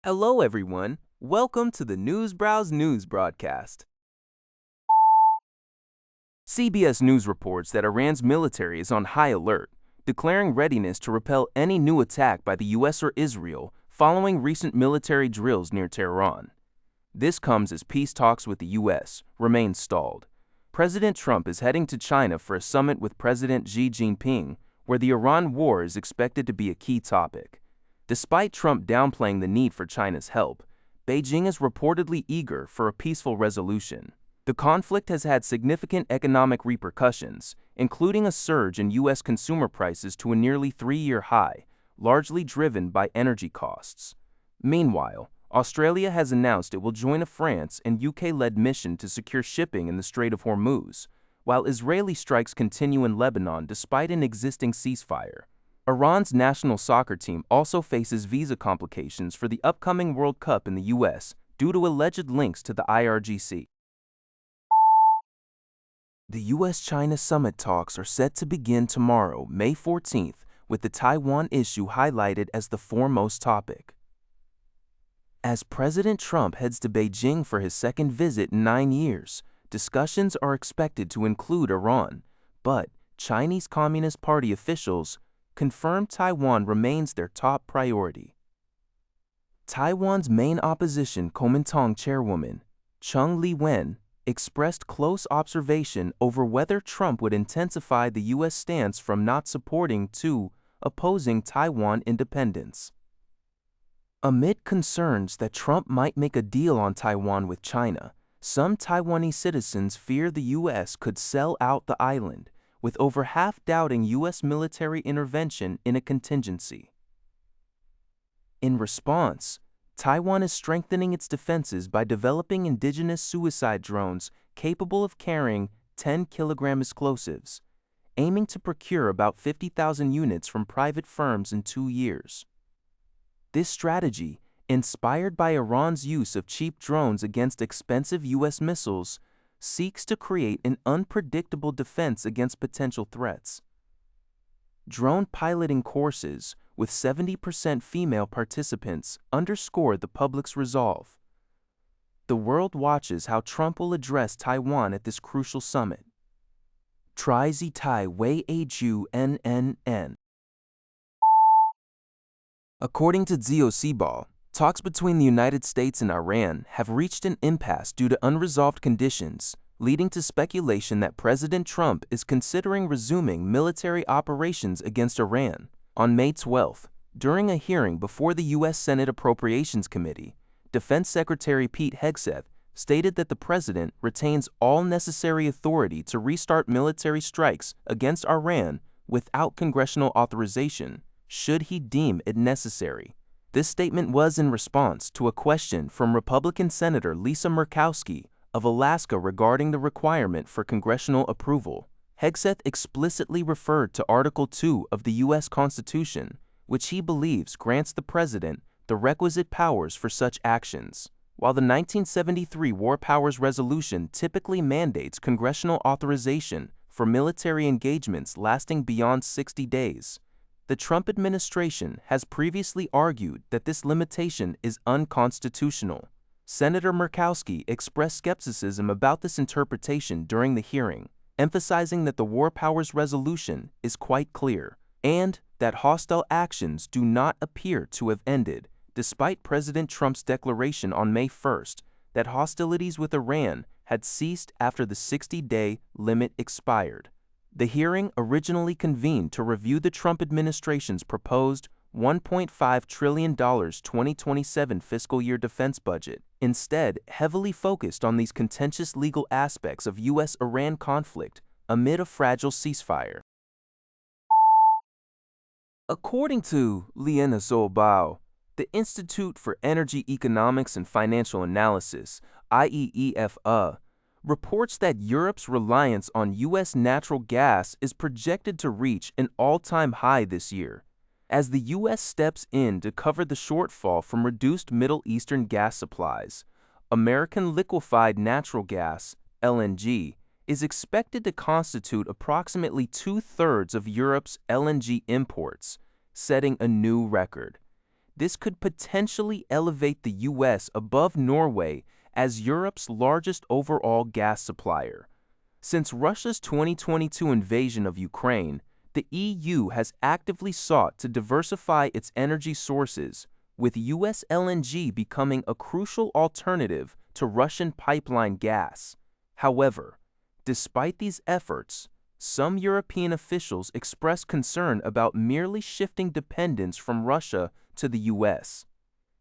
Hello, everyone. Welcome to the Newsbrowse News broadcast. CBS News reports that Iran's military is on high alert, declaring readiness to repel any new attack by the U.S. or Israel following recent military drills near Tehran. This comes as peace talks with the U.S. remain stalled. President Trump is heading to China for a summit with President Xi Jinping, where the Iran war is expected to be a key topic. Despite Trump downplaying the need for China's help, Beijing is reportedly eager for a peaceful resolution. The conflict has had significant economic repercussions, including a surge in U.S. consumer prices to a nearly three-year high, largely driven by energy costs. Meanwhile, Australia has announced it will join a France and UK-led mission to secure shipping in the Strait of Hormuz, while Israeli strikes continue in Lebanon despite an existing ceasefire. Iran's national soccer team also faces visa complications for the upcoming World Cup in the U.S. due to alleged links to the IRGC. The U.S.-China summit talks are set to begin tomorrow, May 14th, with the Taiwan issue highlighted as the foremost topic. As President Trump heads to Beijing for his second visit in 9 years, discussions are expected to include Iran, but Chinese Communist Party officials confirmed Taiwan remains their top priority. Taiwan's main opposition Kuomintang chairwoman, Chung Li-wen, expressed close observation over whether Trump would intensify the U.S. stance from not supporting to opposing Taiwan independence. Amid concerns that Trump might make a deal on Taiwan with China, some Taiwanese citizens fear the U.S. could sell out the island, with over half doubting U.S. military intervention in a contingency. In response, Taiwan is strengthening its defenses by developing indigenous suicide drones capable of carrying 10-kilogram explosives, aiming to procure about 50,000 units from private firms in 2 years. This strategy, inspired by Iran's use of cheap drones against expensive U.S. missiles, seeks to create an unpredictable defense against potential threats. Drone piloting courses, with 70% female participants, underscore the public's resolve. The world watches how Trump will address Taiwan at this crucial summit. Tri Zi Tai Wei Hunn. According to Zio Sibal, talks between the United States and Iran have reached an impasse due to unresolved conditions, leading to speculation that President Trump is considering resuming military operations against Iran. On May 12, during a hearing before the U.S. Senate Appropriations Committee, Defense Secretary Pete Hegseth stated that the president retains all necessary authority to restart military strikes against Iran without congressional authorization, should he deem it necessary. This statement was in response to a question from Republican Senator Lisa Murkowski of Alaska regarding the requirement for congressional approval. Hegseth explicitly referred to Article 2 of the U.S. Constitution, which he believes grants the president the requisite powers for such actions. While the 1973 War Powers Resolution typically mandates congressional authorization for military engagements lasting beyond 60 days, the Trump administration has previously argued that this limitation is unconstitutional. Senator Murkowski expressed skepticism about this interpretation during the hearing, emphasizing that the War Powers Resolution is quite clear and that hostile actions do not appear to have ended, despite President Trump's declaration on May 1st that hostilities with Iran had ceased after the 60-day limit expired. The hearing originally convened to review the Trump administration's proposed $1.5 trillion 2027 fiscal year defense budget, instead heavily focused on these contentious legal aspects of U.S.-Iran conflict amid a fragile ceasefire. According to Liana Zolbao, the Institute for Energy Economics and Financial Analysis, IEEFA, reports that Europe's reliance on U.S. natural gas is projected to reach an all-time high this year, as the U.S. steps in to cover the shortfall from reduced Middle Eastern gas supplies. American liquefied natural gas, LNG, is expected to constitute approximately 2/3 of Europe's LNG imports, setting a new record. This could potentially elevate the U.S. above Norway as Europe's largest overall gas supplier. Since Russia's 2022 invasion of Ukraine, the EU has actively sought to diversify its energy sources, with U.S. LNG becoming a crucial alternative to Russian pipeline gas. However, despite these efforts, some European officials express concern about merely shifting dependence from Russia to the U.S.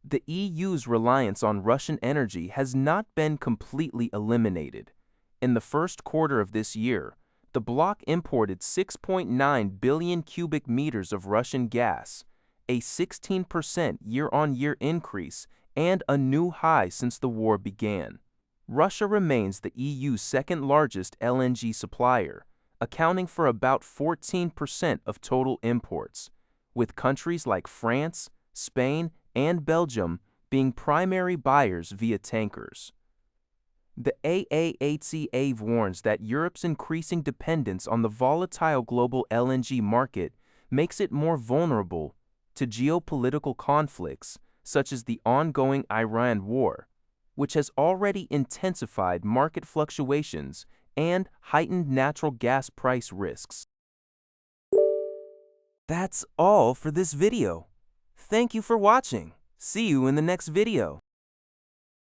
The EU's reliance on Russian energy has not been completely eliminated. In the first quarter of this year, the bloc imported 6.9 billion cubic meters of Russian gas, a 16% year-on-year increase and a new high since the war began. Russia remains the EU's second-largest LNG supplier, accounting for about 14% of total imports, with countries like France, Spain, and Belgium being primary buyers via tankers. The IAEA warns that Europe's increasing dependence on the volatile global LNG market makes it more vulnerable to geopolitical conflicts such as the ongoing Iran war, which has already intensified market fluctuations and heightened natural gas price risks. That's all for this video. Thank you for watching. See you in the next video.